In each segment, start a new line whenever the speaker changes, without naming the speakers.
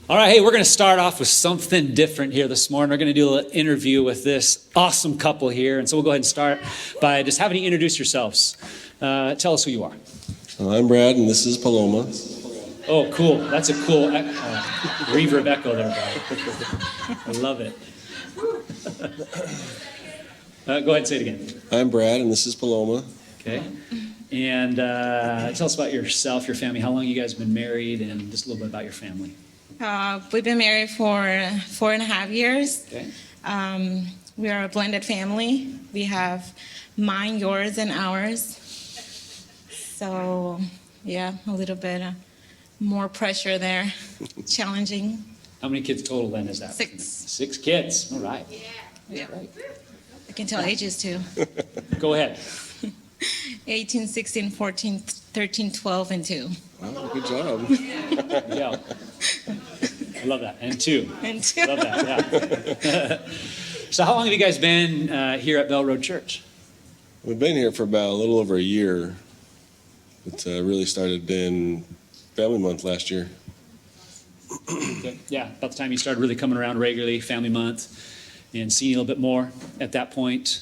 All right, hey, we're going to start off with something different here this morning. We're going to do a little interview with this awesome couple here. And so we'll go ahead and start by just having you introduce yourselves. Tell us who you are.
I'm Brad, and this is Paloma.
Oh, cool. That's a cool reverb echo there, Brad. I love it. Go ahead and say it again.
I'm Brad, and this is Paloma.
Okay. And tell us about yourself, your family, how long you guys have been married, and just a little bit about your family.
We've been married for 4.5 years.
Okay.
We are a blended family. We have mine, yours, and ours. So, yeah, a little bit more pressure there. Challenging.
How many kids total then is that?
6.
6 kids. All right.
Yeah. I can tell ages too.
Go ahead.
18, 16, 14, 13, 12, and 2.
Wow, good job.
Yeah. I love that. And 2.
And 2.
Love that, yeah. So how long have you guys been here at Bell Road Church?
We've been here for about a little over a year. It really started in Family Month last year.
Okay. Yeah, about the time you started really coming around regularly, Family Month, and seeing you a little bit more at that point.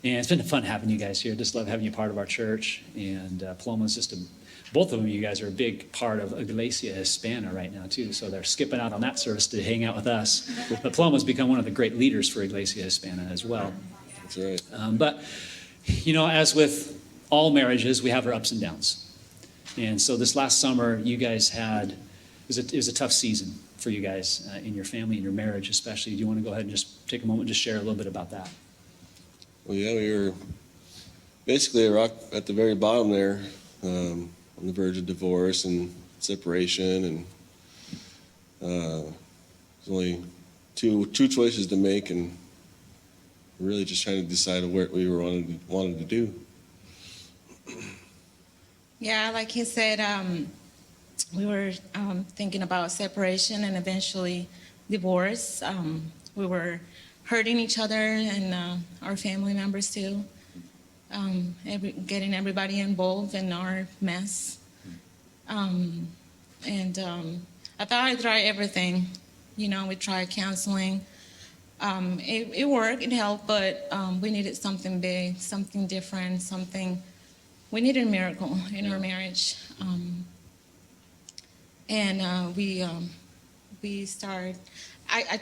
And it's been fun having you guys here. Just love having you part of our church. And Paloma's just both of them, you guys are a big part of Iglesia Hispana right now, too. So they're skipping out on that service to hang out with us. But Paloma's become one of the great leaders for Iglesia Hispana as well.
That's right.
But, you know, as with all marriages, we have our ups and downs. And so this last summer, you guys had, it was a tough season for you guys in your family and your marriage especially. Do you want to go ahead and just take a moment and just share a little bit about that?
Well, yeah, we were basically at the very bottom there, on the verge of divorce and separation, and there's only two choices to make, and really just trying to decide what we wanted to do.
Yeah, like he said, we were thinking about separation and eventually divorce. We were hurting each other and our family members too, getting everybody involved in our mess. I thought I'd try everything. You know, we tried counseling. It worked, it helped, but we needed something big, something different, we needed a miracle in our marriage. We started, I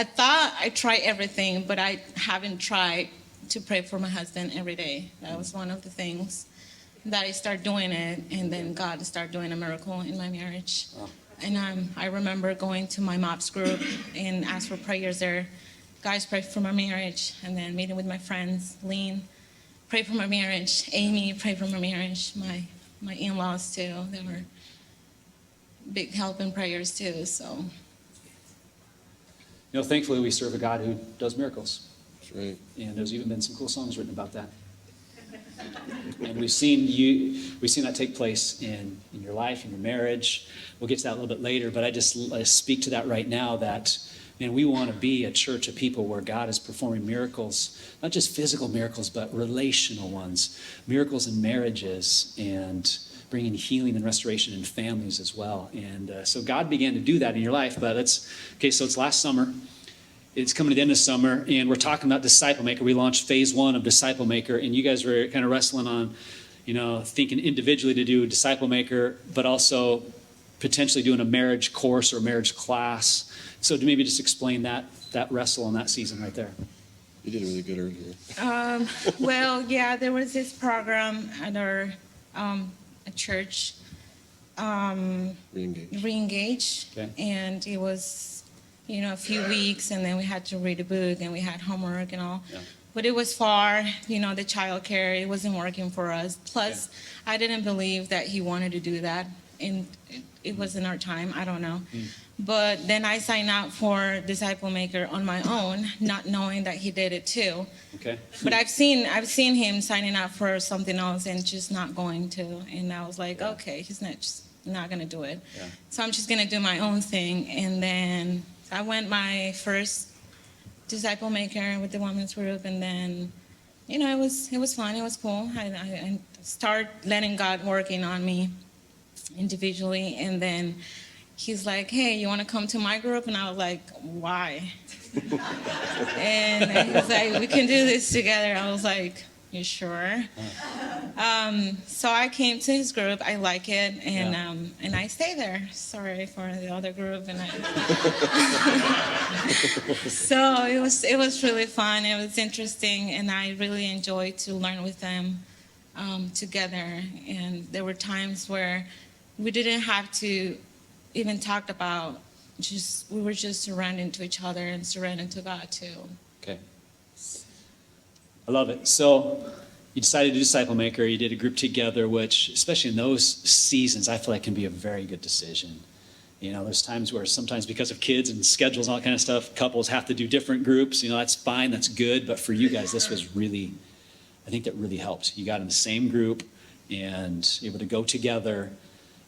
thought I tried everything, but I haven't tried to pray for my husband every day. That was one of the things that I started doing it, and then God started doing a miracle in my marriage. Oh. And I remember going to my MOPS group and asked for prayers there. Guys, pray for my marriage. And then meeting with my friends, Lean, pray for my marriage. Amy, pray for my marriage. My in-laws too, they were big help in prayers too, so.
You know, thankfully we serve a God who does miracles.
That's right.
And there's even been some cool songs written about that. And we've seen that take place in your life, in your marriage. We'll get to that a little bit later, but I speak to that right now that, man, we want to be a church of people where God is performing miracles, not just physical miracles, but relational ones, miracles in marriages and bringing healing and restoration in families as well. And so God began to do that in your life. But so it's last summer. It's coming to the end of summer, and we're talking about Disciple Maker. We launched phase 1 of Disciple Maker, and you guys were kind of wrestling on, thinking individually to do Disciple Maker, but also potentially doing a marriage course or a marriage class. So to maybe just explain that wrestle on that season right there.
You did really good earlier.
Well, yeah, there was this program at our church, Re-engage,
okay.
And it was, a few weeks, and then we had to read a book, and we had homework and all. Yeah. But it was far, the child care, it wasn't working for us. Plus, yeah. I didn't believe that he wanted to do that, and it wasn't our time, I don't know. But then I signed up for Disciple Maker on my own, not knowing that he did it too.
Okay.
But I've seen him signing up for something else and just not going to, and I was like, okay, he's not going to do it. Yeah. So I'm just going to do my own thing, and then I went my first Disciple Maker with the women's group, and then, it was fun, it was cool. I started letting God working on me individually, and then he's like, hey, you want to come to my group? And I was like, why? And he's like, we can do this together. I was like, you sure? So I came to his group. I like it, and I stay there. Sorry for the other group, so it was really fun. It was interesting, and I really enjoyed to learn with them together. And there were times where we didn't have to even talk about. We were just surrendering to each other and surrendering to God too.
Okay. I love it. So you decided to do Disciple Maker. You did a group together, which, especially in those seasons, I feel like can be a very good decision. You know, there's times where sometimes because of kids and schedules and all that kind of stuff, couples have to do different groups. You know, that's fine. That's good. But for you guys, this was really, I think that really helped. You got in the same group and able to go together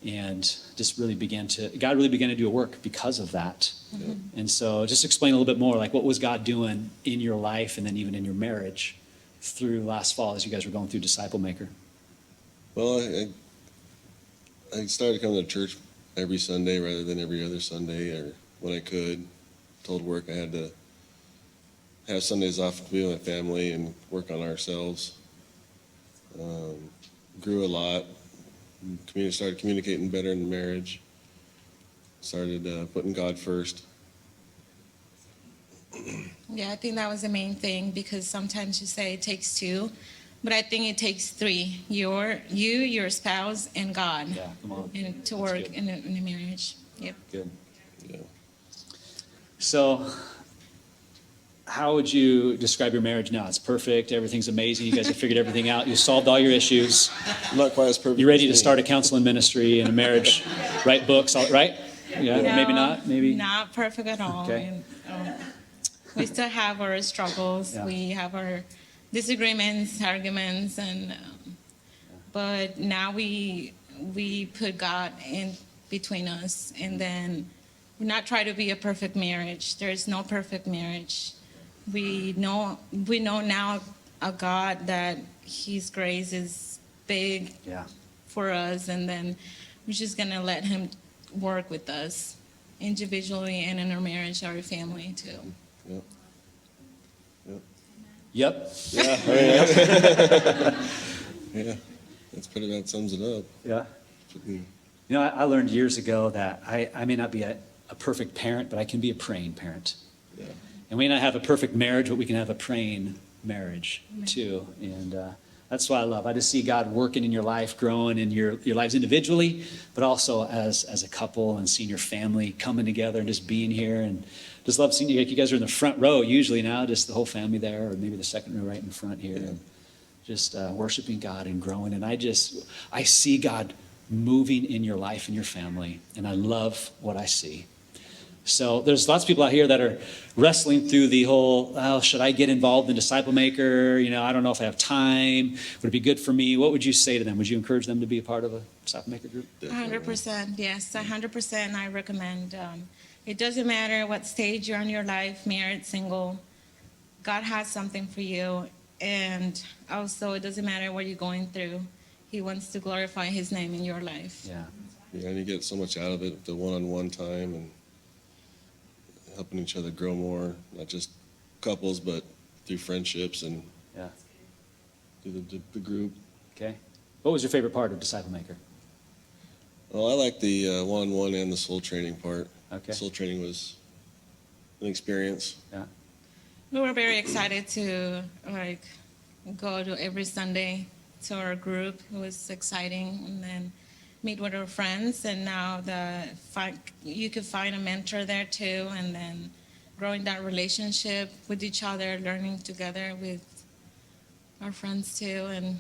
and just really God really began to do a work because of that. Mm-hmm. And so just explain a little bit more, like what was God doing in your life and then even in your marriage through last fall as you guys were going through Disciple Maker?
Well, I started coming to church every Sunday rather than every other Sunday, or when I could. Told work I had to have Sundays off to be with my family and work on ourselves. Grew a lot. Started communicating better in the marriage. Started putting God first.
Yeah, I think that was the main thing, because sometimes you say it takes two, but I think it takes three. Your spouse, and God.
Yeah, come on.
And to
That's
work
good.
in a marriage. Yep.
Good.
Yeah.
So how would you describe your marriage now? It's perfect. Everything's amazing. You guys have figured everything out. You solved all your issues.
I'm not quite as perfect.
You're ready
as
to
me.
start a counseling ministry and a marriage, write books, right? Yeah,
No,
maybe not. Maybe.
not perfect at all.
Okay.
And, we still have our struggles.
Yeah.
We have our disagreements, arguments, and but now we put God in between us, and then we not try to be a perfect marriage. There is no perfect marriage. We know now a God that His grace is big for us, and then we're just gonna let Him work with us individually and in our marriage, our family too.
Yep.
Yep.
Yeah. Yeah. That's pretty about sums it up.
Yeah. You know, I learned years ago that I may not be a perfect parent, but I can be a praying parent.
Yeah.
And we may not have a perfect marriage, but we can have a praying marriage too. And that's what I love. I just see God working in your life, growing in your lives individually, but also as a couple, and seeing your family coming together and just being here. And just love seeing you. Like you guys are in the front row usually now, just the whole family there, or maybe the second row right in front here.
Yeah.
And just worshiping God and growing. And I see God moving in your life and your family. And I love what I see. So there's lots of people out here that are wrestling through the whole, should I get involved in Disciple Maker? You know, I don't know if I have time. Would it be good for me? What would you say to them? Would you encourage them to be a part of a Disciple Maker group?
100%, yes, 100%. I recommend. It doesn't matter what stage you're in your life, married, single. God has something for you, and also it doesn't matter what you're going through. He wants to glorify His name in your life.
Yeah.
Yeah, and you get so much out of it, the one-on-one time and helping each other grow more, not just couples, but through friendships and through the group.
Okay. What was your favorite part of Disciple Maker?
Well, I like the one-on-one and the soul training part.
Okay.
Soul training was an experience.
Yeah.
We were very excited to go to every Sunday to our group. It was exciting, and then meet with our friends. And now you could find a mentor there too, and then growing that relationship with each other, learning together with our friends too, and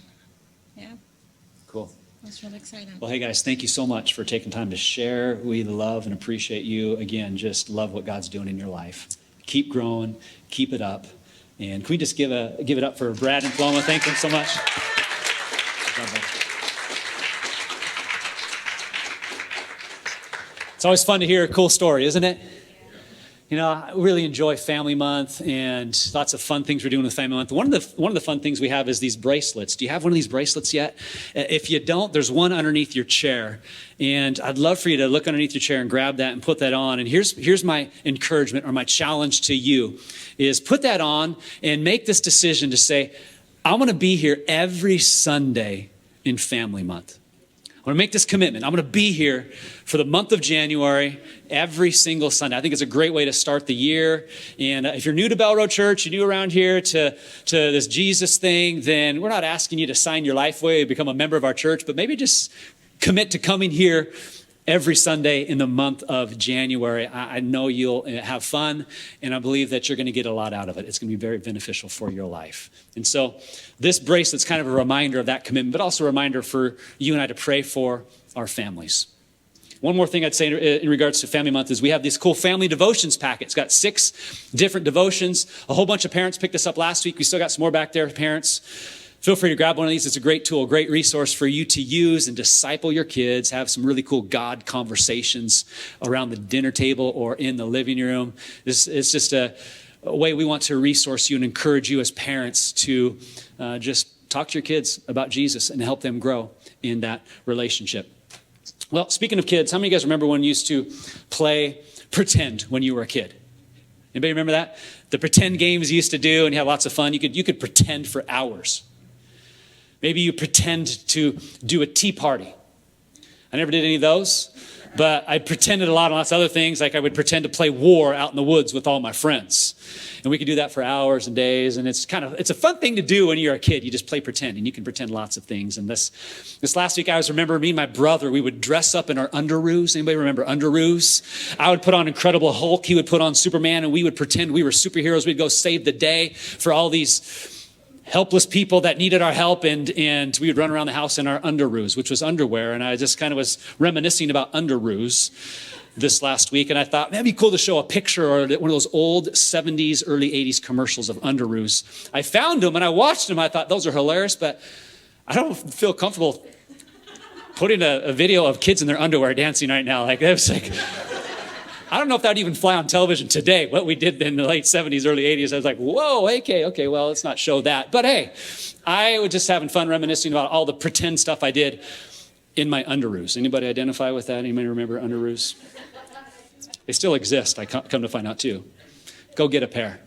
Cool.
it's really exciting.
Well, hey guys, thank you so much for taking time to share. We love and appreciate you. Again, just love what God's doing in your life. Keep growing, keep it up. And can we just give it up for Brad and Paloma? Thank them so much. It's always fun to hear a cool story, isn't it? I really enjoy Family Month and lots of fun things we're doing with Family Month. One of the fun things we have is these bracelets. Do you have one of these bracelets yet? If you don't, there's one underneath your chair. And I'd love for you to look underneath your chair and grab that and put that on. And here's my encouragement or my challenge to you is put that on and make this decision to say, I'm going to be here every Sunday in Family Month. I'm going to make this commitment. I'm going to be here for the month of January every single Sunday. I think it's a great way to start the year. And if you're new to Bell Road Church, you're new around here to this Jesus thing, then we're not asking you to sign your life away, become a member of our church, but maybe just commit to coming here every Sunday in the month of January. I know you'll have fun, and I believe that you're going to get a lot out of it. It's going to be very beneficial for your life. And so this bracelet's kind of a reminder of that commitment, but also a reminder for you and I to pray for our families. One more thing I'd say in regards to Family Month is we have these cool family devotions packets. It's got 6 different devotions. A whole bunch of parents picked this up last week. We still got some more back there, parents. Feel free to grab one of these. It's a great tool, a great resource for you to use and disciple your kids, have some really cool God conversations around the dinner table or in the living room. It's just a way we want to resource you and encourage you as parents to just talk to your kids about Jesus and help them grow in that relationship. Well, speaking of kids, how many of you guys remember when you used to play pretend when you were a kid? Anybody remember that? The pretend games you used to do and you had lots of fun. You could pretend for hours. Maybe you pretend to do a tea party. I never did any of those, but I pretended a lot on lots of other things. Like I would pretend to play war out in the woods with all my friends. And we could do that for hours and days. And it's a fun thing to do when you're a kid. You just play pretend and you can pretend lots of things. And this last week, I remember me and my brother, we would dress up in our underoos. Anybody remember underoos? I would put on Incredible Hulk. He would put on Superman and we would pretend we were superheroes. We'd go save the day for all these helpless people that needed our help, and we would run around the house in our underoos, which was underwear, and I just kind of was reminiscing about underoos this last week, and I thought, man, it'd be cool to show a picture or one of those old 70s, early 80s commercials of underoos. I found them, and I watched them. I thought, those are hilarious, but I don't feel comfortable putting a video of kids in their underwear dancing right now. Like, it was like... I don't know if that would even fly on television today, what we did in the late 70s, early 80s. I was like, whoa, okay, well, let's not show that. But hey, I was just having fun reminiscing about all the pretend stuff I did in my underoos. Anybody identify with that? Anybody remember underoos? They still exist, I come to find out too. Go get a pair.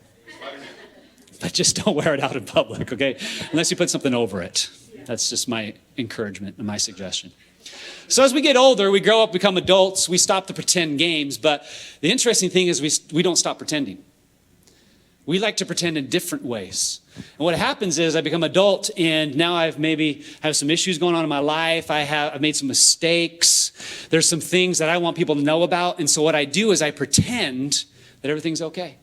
But just don't wear it out in public, okay? Unless you put something over it. That's just my encouragement and my suggestion. So as we get older, we grow up, become adults, we stop the pretend games. But the interesting thing is we don't stop pretending. We like to pretend in different ways. And what happens is I become adult and now I've maybe have some issues going on in my life. I've made some mistakes. There's some things that I want people to know about. And so what I do is I pretend that everything's okay.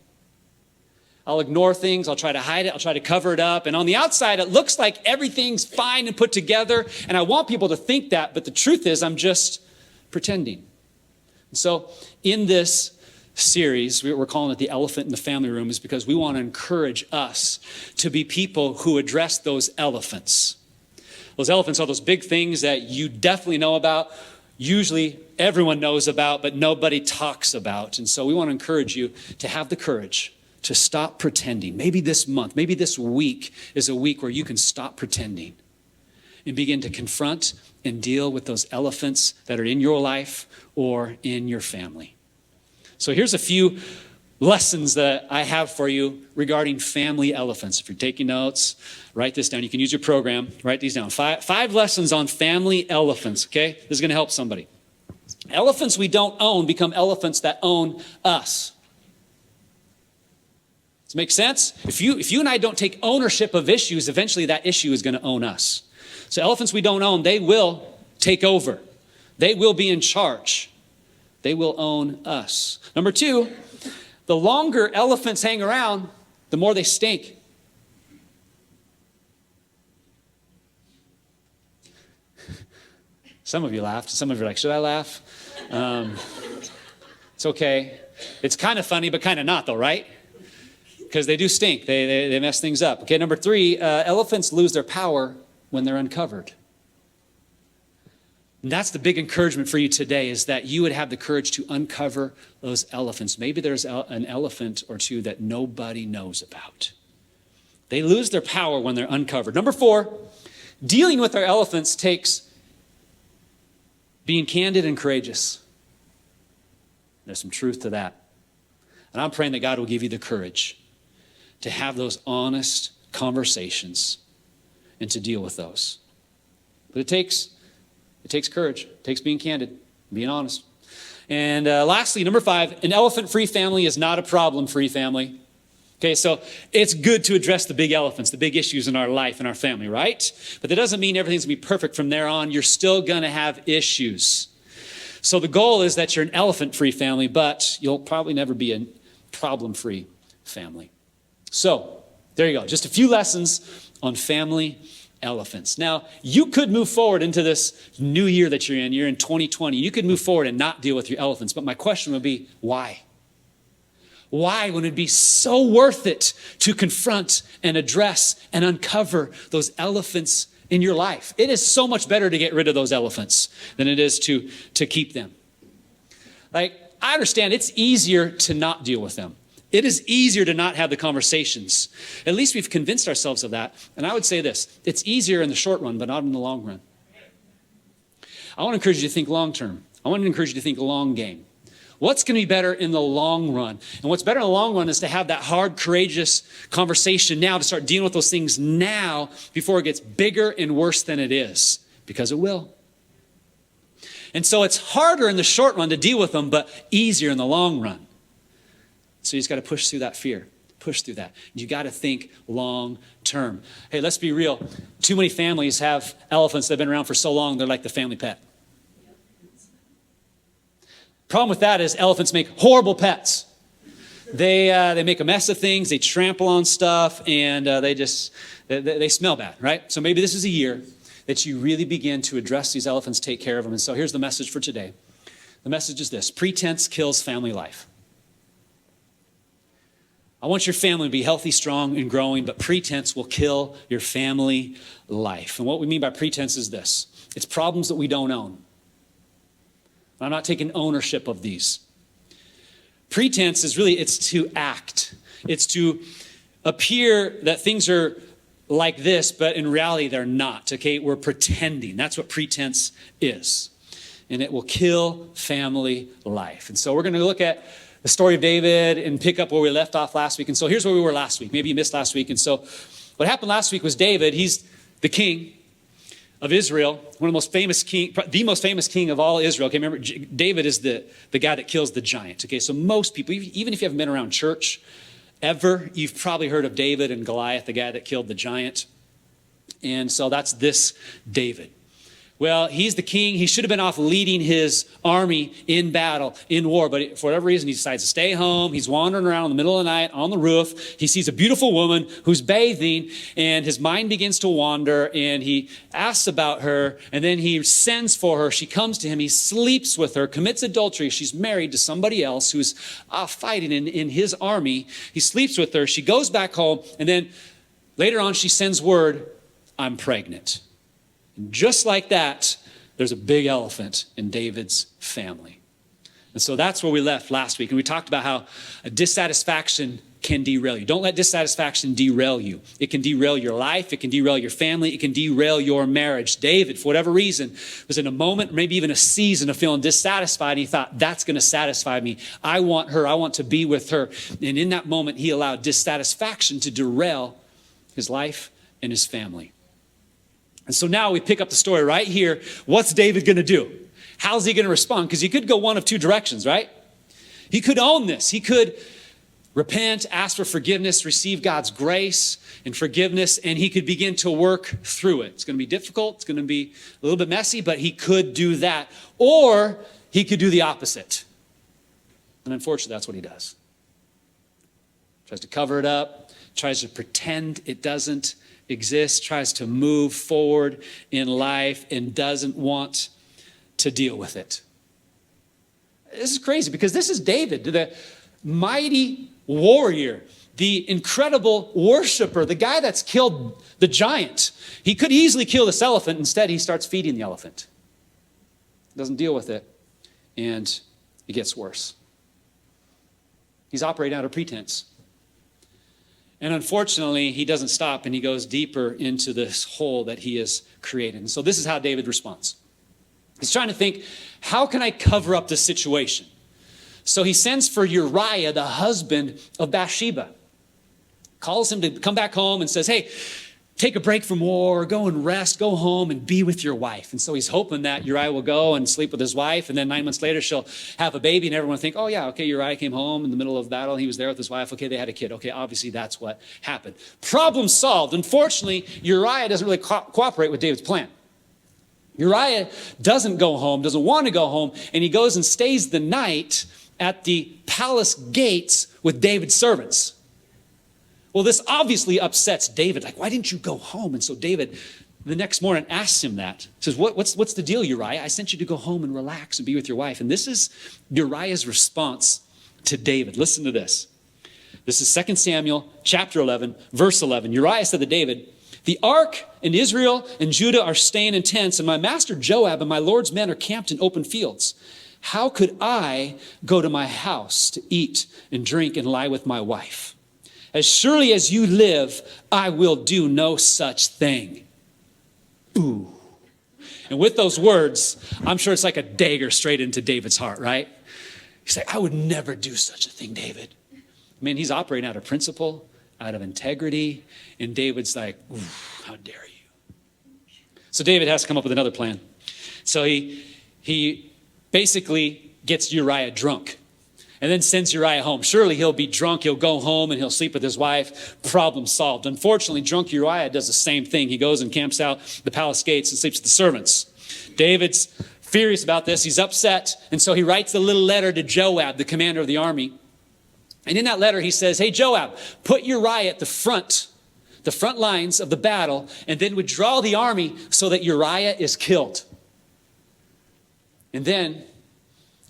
I'll ignore things. I'll try to hide it. I'll try to cover it up. And on the outside, it looks like everything's fine and put together. And I want people to think that. But the truth is, I'm just pretending. And so in this series, we're calling it The Elephant in the Family Room, is because we want to encourage us to be people who address those elephants. Those elephants are those big things that you definitely know about. Usually everyone knows about, but nobody talks about. And so we want to encourage you to have the courage to stop pretending. Maybe this month, maybe this week is a week where you can stop pretending and begin to confront and deal with those elephants that are in your life or in your family. So here's a few lessons that I have for you regarding family elephants. If you're taking notes, write this down. You can use your program, write these down. Five lessons on family elephants, okay? This is going to help somebody. Elephants we don't own become elephants that own us. Does it make sense? If you and I don't take ownership of issues, eventually that issue is going to own us. So elephants we don't own, they will take over. They will be in charge. They will own us. Number 2, the longer elephants hang around, the more they stink. Some of you laughed. Some of you are like, should I laugh? It's okay. It's kind of funny, but kind of not though, right? Because they do stink. They mess things up. Okay, number 3, elephants lose their power when they're uncovered. And that's the big encouragement for you today, is that you would have the courage to uncover those elephants. Maybe there's an elephant or two that nobody knows about. They lose their power when they're uncovered. Number 4, dealing with our elephants takes being candid and courageous. There's some truth to that. And I'm praying that God will give you the courage to have those honest conversations and to deal with those. But it takes courage. It takes being candid, being honest. And lastly, number 5, an elephant-free family is not a problem-free family. Okay, so it's good to address the big elephants, the big issues in our life and our family, right? But that doesn't mean everything's going to be perfect from there on. You're still going to have issues. So the goal is that you're an elephant-free family, but you'll probably never be a problem-free family. So there you go. Just a few lessons on family elephants. Now, you could move forward into this new year that you're in. You're in 2020. You could move forward and not deal with your elephants. But my question would be, why? Why would it be so worth it to confront and address and uncover those elephants in your life? It is so much better to get rid of those elephants than it is to keep them. Like, I understand it's easier to not deal with them. It is easier to not have the conversations. At least we've convinced ourselves of that. And I would say this, it's easier in the short run, but not in the long run. I want to encourage you to think long term. I want to encourage you to think long game. What's going to be better in the long run? And what's better in the long run is to have that hard, courageous conversation now, to start dealing with those things now before it gets bigger and worse than it is, because it will. And so it's harder in the short run to deal with them, but easier in the long run. So you just got to push through that fear, push through that. You got to think long term. Hey, let's be real. Too many families have elephants that have been around for so long, they're like the family pet. Problem with that is elephants make horrible pets. They make a mess of things, they trample on stuff, and they smell bad, right? So maybe this is a year that you really begin to address these elephants, take care of them. And so here's the message for today. The message is this: pretense kills family life. I want your family to be healthy, strong, and growing, but pretense will kill your family life. And what we mean by pretense is this: it's problems that we don't own. I'm not taking ownership of these. Pretense is really, it's to act. It's to appear that things are like this, but in reality they're not, okay? We're pretending. That's what pretense is. And it will kill family life. And so we're going to look at the story of David and pick up where we left off last week. And so here's where we were last week. Maybe you missed last week. And so what happened last week was David, he's the king of Israel, one of the most famous the most famous king of all Israel. Okay, remember, David is the guy that kills the giant. Okay, so most people, even if you haven't been around church ever, you've probably heard of David and Goliath, the guy that killed the giant. And so that's this David. Well, he's the king. He should have been off leading his army in battle, in war. But for whatever reason, he decides to stay home. He's wandering around in the middle of the night on the roof. He sees a beautiful woman who's bathing, and his mind begins to wander, and he asks about her, and then he sends for her. She comes to him. He sleeps with her, commits adultery. She's married to somebody else who's fighting in his army. He sleeps with her. She goes back home, and then later on, she sends word, "I'm pregnant." And just like that, there's a big elephant in David's family. And so that's where we left last week. And we talked about how a dissatisfaction can derail you. Don't let dissatisfaction derail you. It can derail your life. It can derail your family. It can derail your marriage. David, for whatever reason, was in a moment, maybe even a season of feeling dissatisfied. He thought, that's going to satisfy me. I want her. I want to be with her. And in that moment, he allowed dissatisfaction to derail his life and his family. And so now we pick up the story right here. What's David going to do? How's he going to respond? Because he could go one of two directions, right? He could own this. He could repent, ask for forgiveness, receive God's grace and forgiveness, and he could begin to work through it. It's going to be difficult. It's going to be a little bit messy, but he could do that. Or he could do the opposite. And unfortunately, that's what he does. Tries to cover it up, tries to pretend it doesn't exist, tries to move forward in life, and doesn't want to deal with it. This is crazy because this is David, the mighty warrior, the incredible worshiper, the guy that's killed the giant. He could easily kill this elephant. Instead, he starts feeding the elephant. doesn't deal with it, and it gets worse. He's operating out of pretense. And unfortunately, he doesn't stop, and he goes deeper into this hole that he has created. And so this is how David responds. He's trying to think, how can I cover up this situation? So he sends for Uriah, the husband of Bathsheba, calls him to come back home and says, hey, take a break from war, go and rest, go home and be with your wife. And so he's hoping that Uriah will go and sleep with his wife, and then 9 months later she'll have a baby, and everyone will think, oh yeah, okay, Uriah came home in the middle of battle, he was there with his wife, okay, they had a kid. Okay, obviously that's what happened. Problem solved. Unfortunately, Uriah doesn't really cooperate with David's plan. Uriah doesn't go home, doesn't want to go home, and he goes and stays the night at the palace gates with David's servants. Well, this obviously upsets David. Like, why didn't you go home? And so David, the next morning, asks him that. Says, what's the deal, Uriah? I sent you to go home and relax and be with your wife. And this is Uriah's response to David. Listen to this. This is 2 Samuel chapter 11, verse 11. Uriah said to David, the ark and Israel and Judah are staying in tents, and my master Joab and my Lord's men are camped in open fields. How could I go to my house to eat and drink and lie with my wife? As surely as you live, I will do no such thing. Ooh. And with those words, I'm sure it's like a dagger straight into David's heart, right? He's like, I would never do such a thing, David. I mean, he's operating out of principle, out of integrity. And David's like, ooh, how dare you? So David has to come up with another plan. So he basically gets Uriah drunk and then sends Uriah home. Surely he'll be drunk, he'll go home, and he'll sleep with his wife. Problem solved. Unfortunately, drunk Uriah does the same thing. He goes and camps out the palace gates and sleeps with the servants. David's furious about this. He's upset, and so he writes a little letter to Joab, the commander of the army. And in that letter, he says, hey, Joab, put Uriah at the front lines of the battle, and then withdraw the army so that Uriah is killed. And then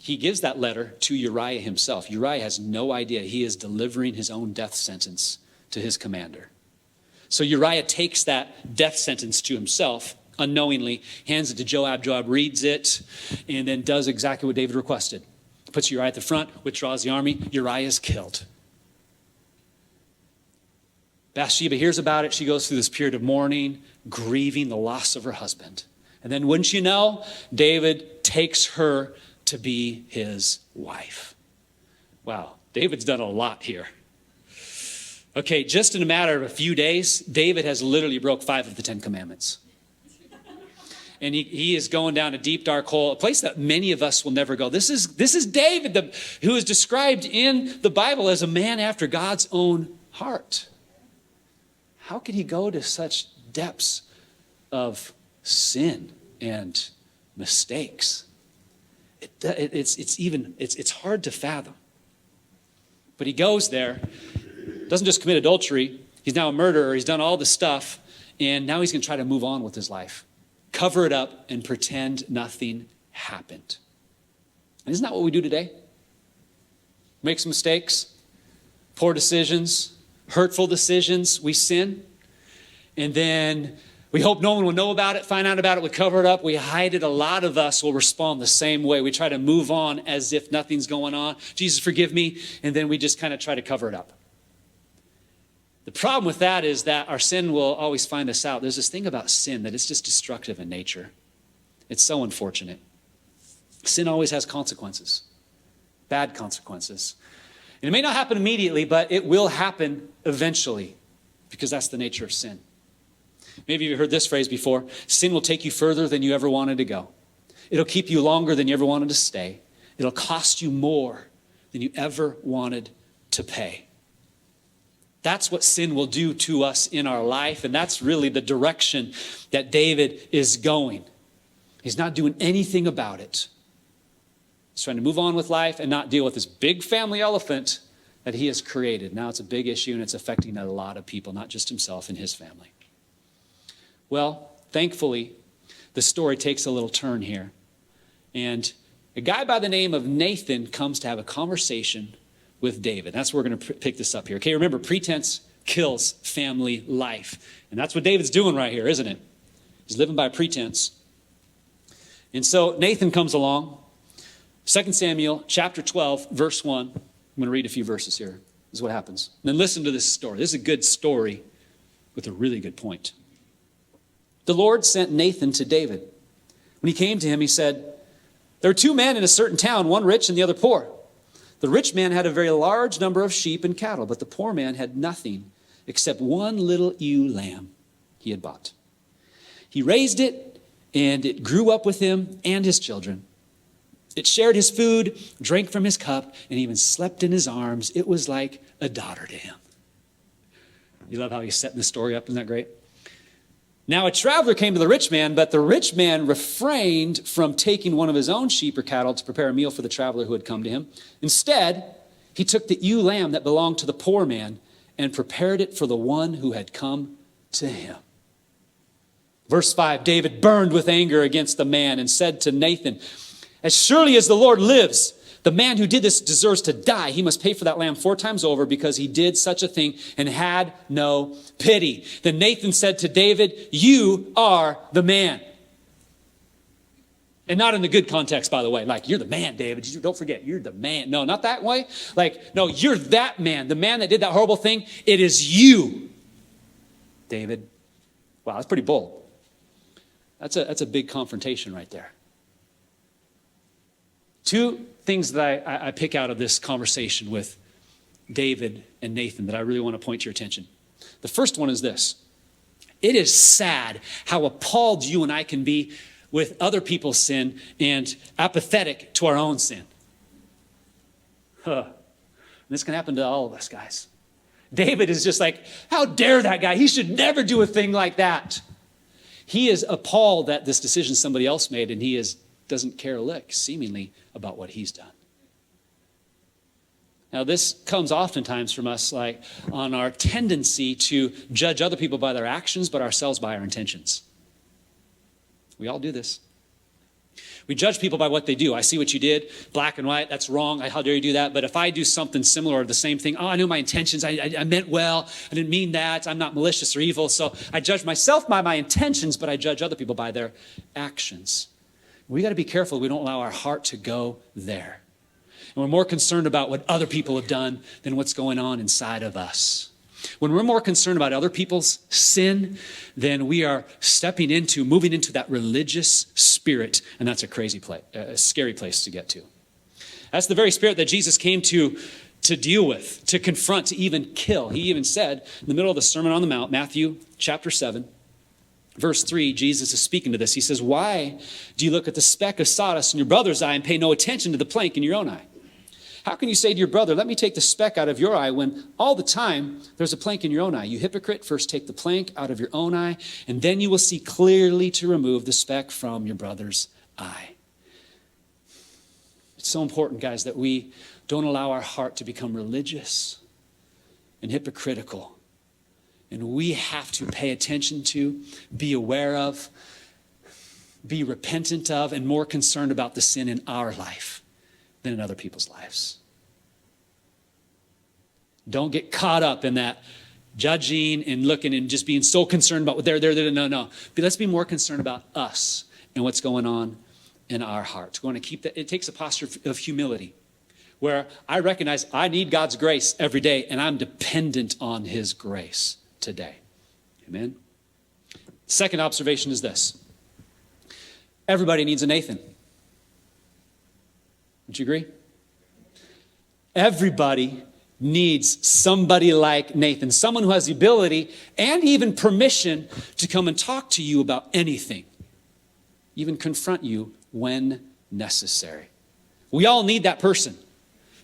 he gives that letter to Uriah himself. Uriah has no idea he is delivering his own death sentence to his commander. So Uriah takes that death sentence to himself unknowingly, hands it to Joab. Joab reads it and then does exactly what David requested. Puts Uriah at the front, withdraws the army. Uriah is killed. Bathsheba hears about it. She goes through this period of mourning, grieving the loss of her husband. And then wouldn't you know, David takes her to be his wife. Wow, David's done a lot here. Okay, just in a matter of a few days, David has literally broke 5 of the 10 commandments. And he is going down a deep, dark hole, a place that many of us will never go. This is David, who is described in the Bible as a man after God's own heart. How could he go to such depths of sin and mistakes? It's hard to fathom. But he goes there, doesn't just commit adultery. He's now a murderer. He's done all this stuff, and now he's going to try to move on with his life. Cover it up and pretend nothing happened. And isn't that what we do today? Make some mistakes, poor decisions, hurtful decisions. We sin, and then we hope no one will know about it, find out about it, we cover it up, we hide it. A lot of us will respond the same way. We try to move on as if nothing's going on. Jesus, forgive me, and then we just kind of try to cover it up. The problem with that is that our sin will always find us out. There's this thing about sin that it's just destructive in nature. It's so unfortunate. Sin always has consequences, bad consequences. And it may not happen immediately, but it will happen eventually because that's the nature of sin. Maybe you've heard this phrase before. Sin will take you further than you ever wanted to go. It'll keep you longer than you ever wanted to stay. It'll cost you more than you ever wanted to pay. That's what sin will do to us in our life, and that's really the direction that David is going. He's not doing anything about it. He's trying to move on with life and not deal with this big family elephant that he has created. Now it's a big issue, and it's affecting a lot of people, not just himself and his family. Well, thankfully, the story takes a little turn here. And a guy by the name of Nathan comes to have a conversation with David. That's where we're going to pick this up here. Okay, remember, pretense kills family life. And that's what David's doing right here, isn't it? He's living by pretense. And so Nathan comes along. 2 Samuel chapter 12, verse 1. I'm going to read a few verses here. This is what happens. And then listen to this story. This is a good story with a really good point. The Lord sent Nathan to David. When he came to him, he said, there were two men in a certain town, one rich and the other poor. The rich man had a very large number of sheep and cattle, but the poor man had nothing except one little ewe lamb he had bought. He raised it, and it grew up with him and his children. It shared his food, drank from his cup, and even slept in his arms. It was like a daughter to him. You love how he's setting the story up? Isn't that great? Now a traveler came to the rich man, but the rich man refrained from taking one of his own sheep or cattle to prepare a meal for the traveler who had come to him. Instead, he took the ewe lamb that belonged to the poor man and prepared it for the one who had come to him. Verse 5, David burned with anger against the man and said to Nathan, as surely as the Lord lives, the man who did this deserves to die. He must pay for that lamb 4 times over because he did such a thing and had no pity. Then Nathan said to David, you are the man. And not in the good context, by the way. Like, you're the man, David. Don't forget, you're the man. No, not that way. Like, no, you're that man. The man that did that horrible thing. It is you, David. Wow, that's pretty bold. That's a big confrontation right there. 2 things that I pick out of this conversation with David and Nathan that I really want to point to your attention. The first one is this. It is sad how appalled you and I can be with other people's sin and apathetic to our own sin. This can happen to all of us, guys. David is just like, how dare that guy? He should never do a thing like that. He is appalled that this decision somebody else made, and he doesn't care a lick, seemingly, about what he's done. Now, this comes oftentimes from us, like on our tendency to judge other people by their actions, but ourselves by our intentions. We all do this. We judge people by what they do. I see what you did, black and white, that's wrong. How dare you do that? But if I do something similar or the same thing, I knew my intentions. I meant well. I didn't mean that. I'm not malicious or evil. So I judge myself by my intentions, but I judge other people by their actions. We got to be careful we don't allow our heart to go there. And we're more concerned about what other people have done than what's going on inside of us. When we're more concerned about other people's sin, then we are moving into that religious spirit, and that's a scary place to get to. That's the very spirit that Jesus came to deal with, to confront, to even kill. He even said in the middle of the Sermon on the Mount, Matthew chapter 7, verse 3, Jesus is speaking to this. He says, why do you look at the speck of sawdust in your brother's eye and pay no attention to the plank in your own eye? How can you say to your brother, let me take the speck out of your eye when all the time there's a plank in your own eye? You hypocrite, first take the plank out of your own eye, and then you will see clearly to remove the speck from your brother's eye. It's so important, guys, that we don't allow our heart to become religious and hypocritical. And we have to pay attention to, be aware of, be repentant of, and more concerned about the sin in our life than in other people's lives. Don't get caught up in that judging and looking and just being so concerned about what they're. No. But let's be more concerned about us and what's going on in our hearts. We want to keep that. It takes a posture of humility where I recognize I need God's grace every day and I'm dependent on his grace today. Amen. Second observation is this. Everybody needs a Nathan. Would you agree? Everybody needs somebody like Nathan, someone who has the ability and even permission to come and talk to you about anything, even confront you when necessary. We all need that person.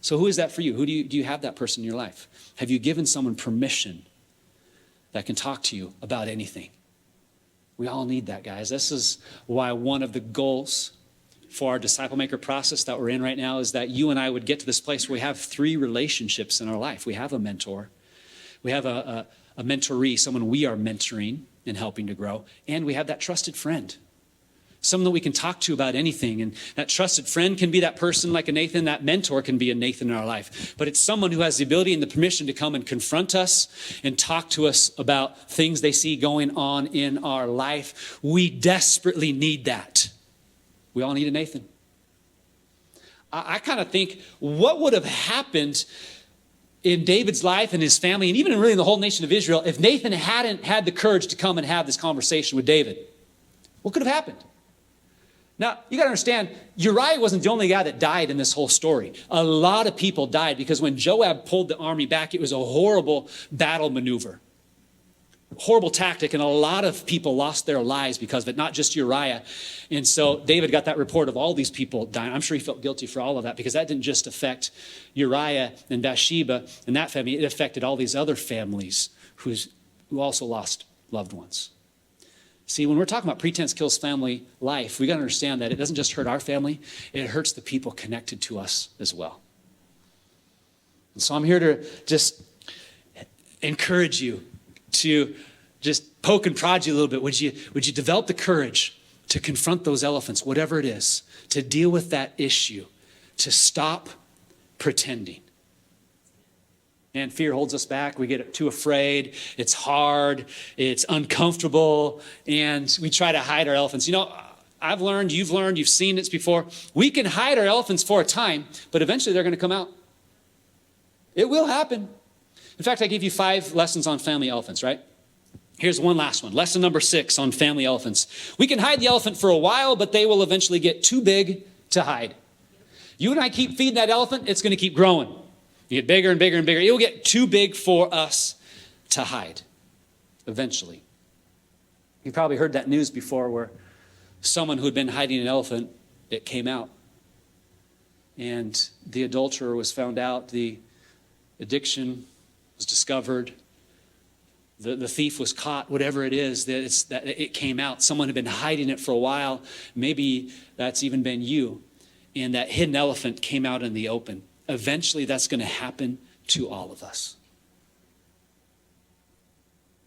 So who is that for you? Do you have that person in your life? Have you given someone permission that can talk to you about anything? We all need that, guys. This is why one of the goals for our disciple maker process that we're in right now is that you and I would get to this place where we have 3 relationships in our life. We have a mentor. We have a mentoree, someone we are mentoring and helping to grow. And we have that trusted friend, someone that we can talk to about anything. And that trusted friend can be that person like a Nathan. That mentor can be a Nathan in our life. But it's someone who has the ability and the permission to come and confront us and talk to us about things they see going on in our life. We desperately need that. We all need a Nathan. I kind of think, what would have happened in David's life and his family, and even really in the whole nation of Israel, if Nathan hadn't had the courage to come and have this conversation with David? What could have happened? Now, you got to understand, Uriah wasn't the only guy that died in this whole story. A lot of people died because when Joab pulled the army back, it was a horrible battle maneuver. Horrible tactic, and a lot of people lost their lives because of it, not just Uriah. And so David got that report of all these people dying. I'm sure he felt guilty for all of that, because that didn't just affect Uriah and Bathsheba and that family. It affected all these other families who also lost loved ones. See, when we're talking about pretense kills family life, we got to understand that it doesn't just hurt our family, it hurts the people connected to us as well. And so I'm here to just encourage you to just poke and prod you a little bit. Would you develop the courage to confront those elephants, whatever it is, to deal with that issue, to stop pretending? And fear holds us back. We get too afraid. It's hard. It's uncomfortable. And we try to hide our elephants. You know, I've learned, you've seen this before. We can hide our elephants for a time, but eventually they're going to come out. It will happen. In fact, I gave you 5 lessons on family elephants, right? Here's one last one. Lesson number 6 on family elephants. We can hide the elephant for a while, but they will eventually get too big to hide. You and I keep feeding that elephant, it's going to keep growing. You get bigger and bigger and bigger. It will get too big for us to hide eventually. You probably heard that news before where someone who had been hiding an elephant, it came out. And the adulterer was found out. The addiction was discovered. The thief was caught, whatever it is, that it came out. Someone had been hiding it for a while. Maybe that's even been you. And that hidden elephant came out in the open. Eventually, that's going to happen to all of us.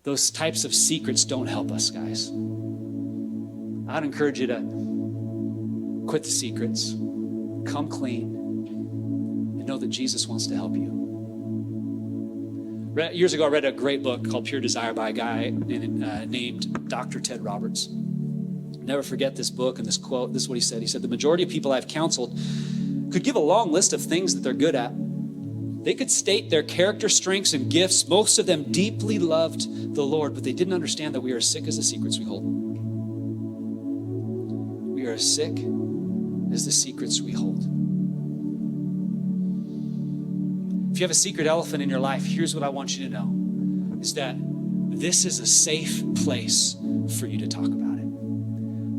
Those types of secrets don't help us, guys. I'd encourage you to quit the secrets, come clean, and know that Jesus wants to help you. Years ago, I read a great book called Pure Desire by a guy named Dr. Ted Roberts. Never forget this book and this quote. This is what he said. He said, the majority of people I've counseled could give a long list of things that they're good at. They could state their character strengths and gifts. Most of them deeply loved the Lord, but they didn't understand that we are as sick as the secrets we hold. We are as sick as the secrets we hold. If you have a secret elephant in your life, here's what I want you to know, is that this is a safe place for you to talk about it.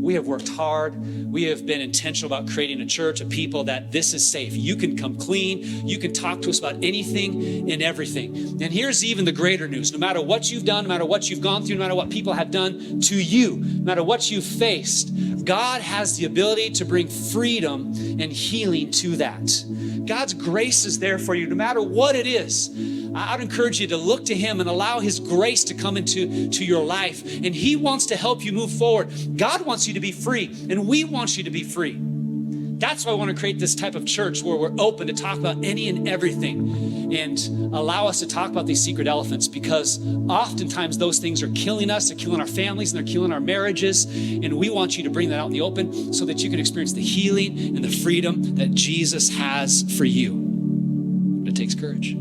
We have worked hard. We have been intentional about creating a church of people that this is safe. You can come clean. You can talk to us about anything and everything. And here's even the greater news. No matter what you've done, no matter what you've gone through, no matter what people have done to you, no matter what you've faced, God has the ability to bring freedom and healing to that. God's grace is there for you no matter what it is. I'd encourage you to look to him and allow his grace to come into your life. And he wants to help you move forward. God wants you to be free, and we want you to be free. That's why I want to create this type of church where we're open to talk about any and everything and allow us to talk about these secret elephants, because oftentimes those things are killing us, they're killing our families, and they're killing our marriages. And we want you to bring that out in the open so that you can experience the healing and the freedom that Jesus has for you. But it takes courage.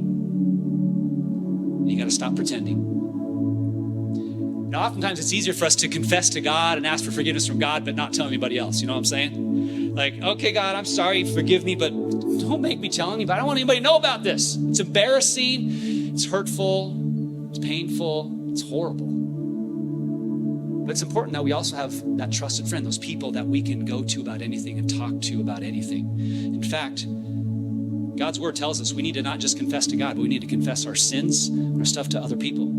You got to stop pretending. Now, oftentimes it's easier for us to confess to God and ask for forgiveness from God, but not tell anybody else. You know what I'm saying? Like, okay, God, I'm sorry, forgive me, but don't make me tell anybody. I don't want anybody to know about this. It's embarrassing, it's hurtful, it's painful, it's horrible. But it's important that we also have that trusted friend, those people that we can go to about anything and talk to about anything. In fact, God's word tells us we need to not just confess to God, but we need to confess our sins and our stuff to other people.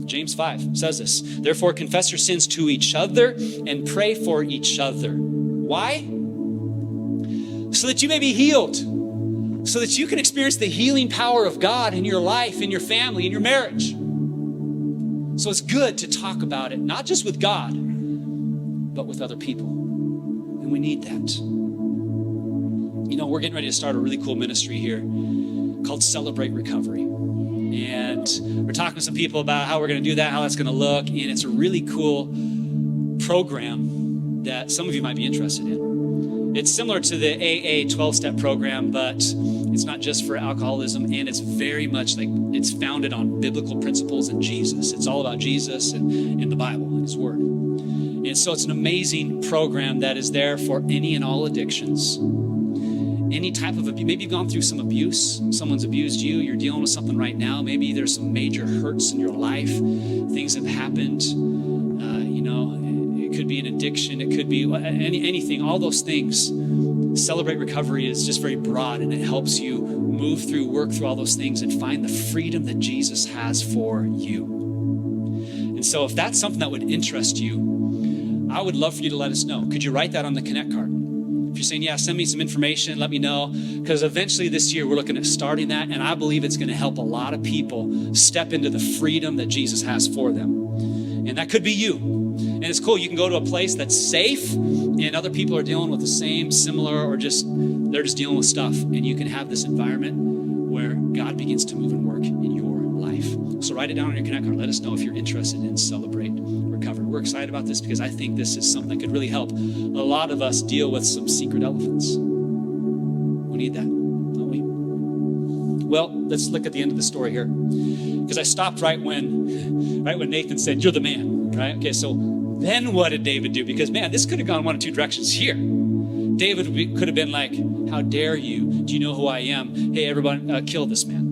James 5 says this, therefore confess your sins to each other and pray for each other. Why? So that you may be healed. So that you can experience the healing power of God in your life, in your family, in your marriage. So it's good to talk about it, not just with God, but with other people. And we need that. You know, we're getting ready to start a really cool ministry here called Celebrate Recovery. And we're talking to some people about how we're going to do that, how that's going to look. And it's a really cool program that some of you might be interested in. It's similar to the AA 12-step program, but it's not just for alcoholism, and it's very much like it's founded on biblical principles and Jesus. It's all about Jesus and the Bible and his word. And so it's an amazing program that is there for any and all addictions. Any type of abuse. Maybe you've gone through some abuse. Someone's abused you. You're dealing with something right now. Maybe there's some major hurts in your life. Things have happened. It could be an addiction. It could be anything. All those things. Celebrate Recovery is just very broad, and it helps you move through, work through all those things, and find the freedom that Jesus has for you. And so if that's something that would interest you, I would love for you to let us know. Could you write that on the Connect card? If you're saying, yeah, send me some information, let me know. Because eventually this year, we're looking at starting that, and I believe it's going to help a lot of people step into the freedom that Jesus has for them. And that could be you. And it's cool. You can go to a place that's safe, and other people are dealing with the same, similar, or they're just dealing with stuff. And you can have this environment where God begins to move and work in your life. So write it down on your Connect card. Let us know if you're interested in Celebrate Recovery. We're excited about this because I think this is something that could really help a lot of us deal with some secret elephants. We need that, don't we? Well, let's look at the end of the story here. Because I stopped right when Nathan said, "You're the man," right? Okay, so then what did David do? Because, man, this could have gone one of two directions here. David could have been like, "How dare you? Do you know who I am? Hey, everyone, kill this man."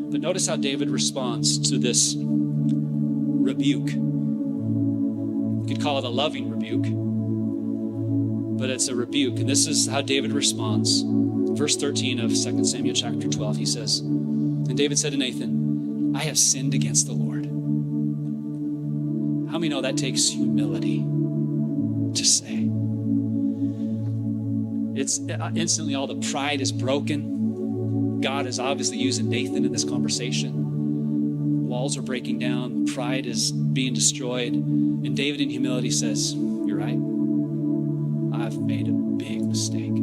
But notice how David responds to this rebuke. You could call it a loving rebuke, but it's a rebuke. And this is how David responds. Verse 13 of 2 Samuel chapter 12, he says, "And David said to Nathan, I have sinned against the Lord." How many know that takes humility to say? It's instantly all the pride is broken. God is obviously using Nathan in this conversation. Walls are breaking down. Pride is being destroyed. And David in humility says, "You're right. I've made a big mistake.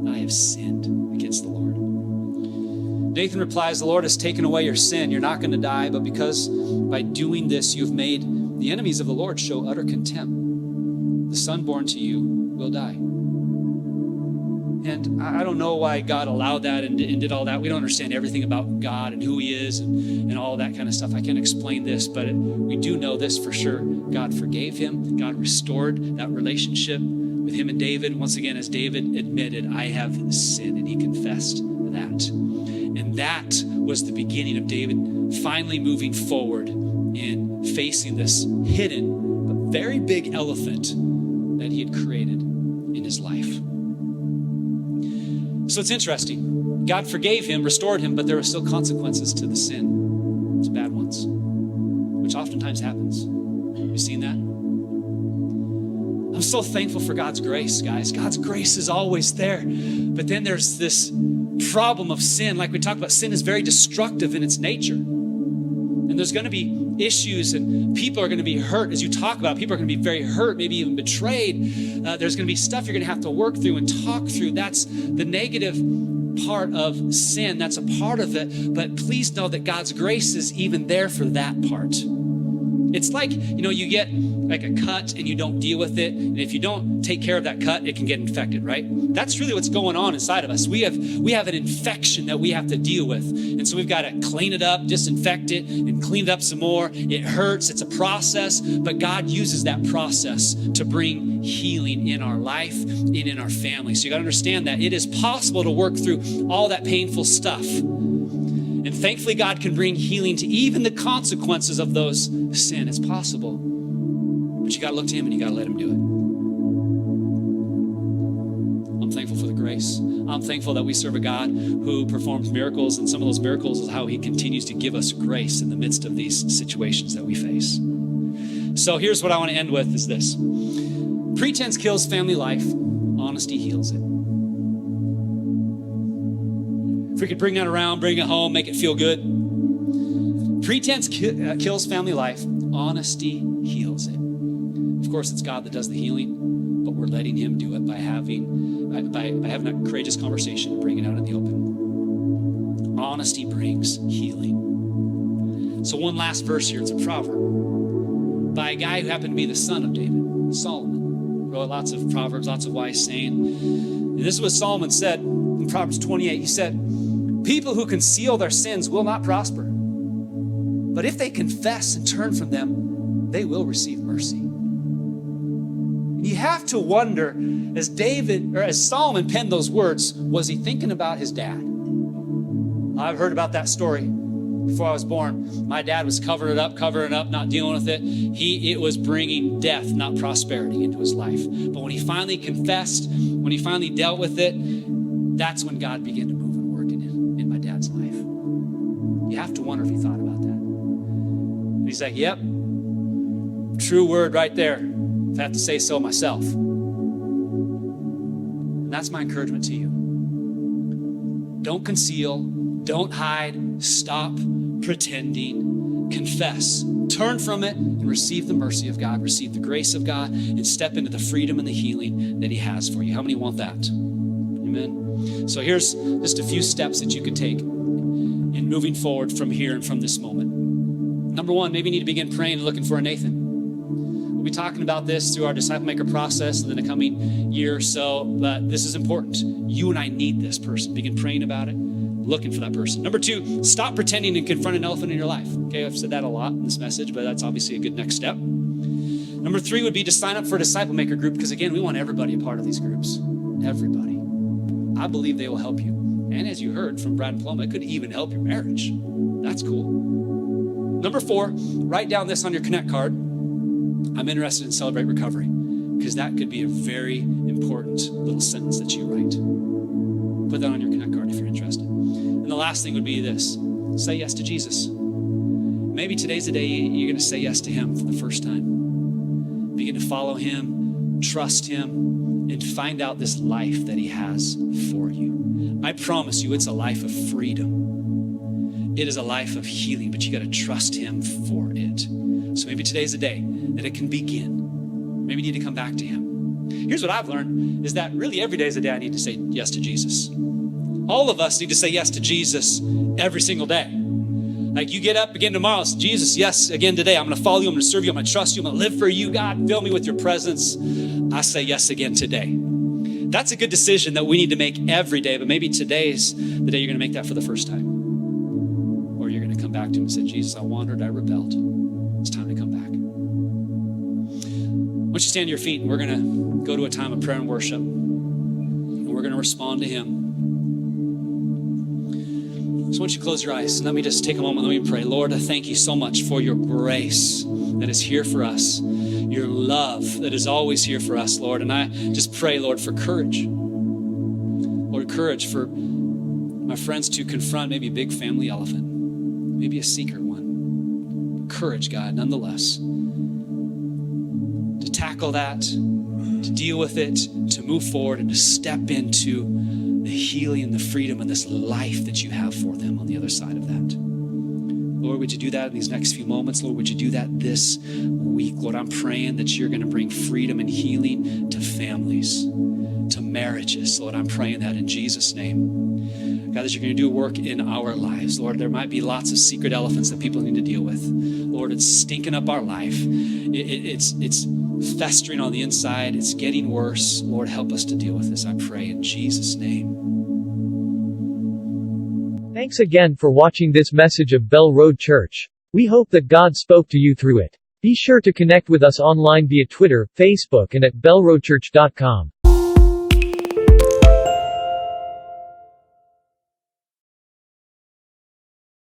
I have sinned against the Lord." Nathan replies, "The Lord has taken away your sin. You're not going to die, but because by doing this you've made the enemies of the Lord show utter contempt. The son born to you will die." And I don't know why God allowed that and did all that. We don't understand everything about God and who he is and all that kind of stuff. I can't explain this, but we do know this for sure. God forgave him. God restored that relationship with him and David. Once again, as David admitted, "I have sinned," and he confessed that. And that was the beginning of David finally moving forward in facing this hidden but very big elephant that he had created in his life. So it's interesting. God forgave him, restored him, but there were still consequences to the sin. It's bad ones, which oftentimes happens. You've seen that? I'm so thankful for God's grace, guys. God's grace is always there. But then there's this problem of sin. Like we talked about, sin is very destructive in its nature. And there's going to be issues, and people are going to be hurt. As you talk about, people are going to be very hurt, maybe even betrayed. There's going to be stuff you're going to have to work through and talk through. That's the negative part of sin. That's a part of it. But please know that God's grace is even there for that part. It's like, you get like a cut and you don't deal with it. And if you don't take care of that cut, it can get infected, right? That's really what's going on inside of us. We have an infection that we have to deal with. And so we've got to clean it up, disinfect it, and clean it up some more. It hurts. It's a process, but God uses that process to bring healing in our life and in our family. So you got to understand that it is possible to work through all that painful stuff. And thankfully, God can bring healing to even the consequences of those sin. It's possible. But you got to look to him and you got to let him do it. I'm thankful for the grace. I'm thankful that we serve a God who performs miracles, and some of those miracles is how he continues to give us grace in the midst of these situations that we face. So here's what I want to end with is this. Pretense kills family life. Honesty heals it. If we could bring that around, bring it home, make it feel good. Pretense kills family life. Honesty heals it. Of course, it's God that does the healing, but we're letting him do it by having that courageous conversation and bringing it out in the open. Honesty brings healing. So one last verse here. It's a proverb by a guy who happened to be the son of David, Solomon. wrote lots of Proverbs, lots of wise saying. And this is what Solomon said in Proverbs 28. He said, people who conceal their sins will not prosper. But if they confess and turn from them, they will receive mercy. And you have to wonder, as Solomon penned those words, was he thinking about his dad? I've heard about that story before I was born. My dad was covering it up, not dealing with it. It was bringing death, not prosperity, into his life. But when he finally confessed, when he finally dealt with it, that's when God began to move and work in my dad's life. You have to wonder if he thought about that. And he's like, yep, true word right there, if I have to say so myself. And that's my encouragement to you. Don't conceal, don't hide, stop pretending, confess, turn from it, and receive the mercy of God, receive the grace of God, and step into the freedom and the healing that he has for you. How many want that? Amen. So here's just a few steps that you can take in moving forward from here and from this moment. Number one, maybe you need to begin praying and looking for a Nathan. We'll be talking about this through our disciple maker process in the coming year or so, but this is important. You and I need this person. Begin praying about it, looking for that person. Number two, stop pretending and confront an elephant in your life. Okay, I've said that a lot in this message, but that's obviously a good next step. Number three would be to sign up for a disciple maker group, because again, we want everybody a part of these groups. Everybody. I believe they will help you. And as you heard from Brad and Paloma, it could even help your marriage. That's cool. Number four, write down this on your Connect card. I'm interested in Celebrate Recovery, because that could be a very important little sentence that you write. Put that on your Connect card if you're interested. And the last thing would be this: say yes to Jesus. Maybe today's the day you're going to say yes to him for the first time. Begin to follow him, trust him, and find out this life that he has for you. I promise you, it's a life of freedom. It is a life of healing, but you got to trust him for it. So maybe today's the day that it can begin. Maybe you need to come back to him. Here's what I've learned, is that really every day is a day I need to say yes to Jesus. All of us need to say yes to Jesus every single day. Like, you get up again tomorrow, say, Jesus, yes, again today. I'm going to follow you. I'm going to serve you. I'm going to trust you. I'm going to live for you, God. Fill me with your presence. I say yes again today. That's a good decision that we need to make every day, but maybe today's the day you're going to make that for the first time. Or you're going to come back to him and say, Jesus, I wandered, I rebelled. It's time to come back. Why don't you stand to your feet, and we're going to go to a time of prayer and worship. And we're going to respond to him. So why don't you close your eyes and let me just take a moment, let me pray. Lord, I thank you so much for your grace that is here for us, your love that is always here for us, Lord. And I just pray, Lord, for courage. Lord, courage for my friends to confront maybe a big family elephant, maybe a secret one. Courage, God, nonetheless, to tackle that, to deal with it, to move forward, and to step into the healing and the freedom and this life that you have for them on the other side of that. Lord, would you do that in these next few moments? Lord, would you do that this week? Lord, I'm praying that you're going to bring freedom and healing to families, to marriages. Lord, I'm praying that in Jesus' name. God, that you're going to do a work in our lives. Lord, there might be lots of secret elephants that people need to deal with. Lord, it's stinking up our life. It's festering on the inside. It's getting worse. Lord, help us to deal with this, I pray in Jesus' name.
Thanks again for watching this message of Bell Road Church. We hope that God spoke to you through it. Be sure to connect with us online via Twitter, Facebook, and at bellroadchurch.com.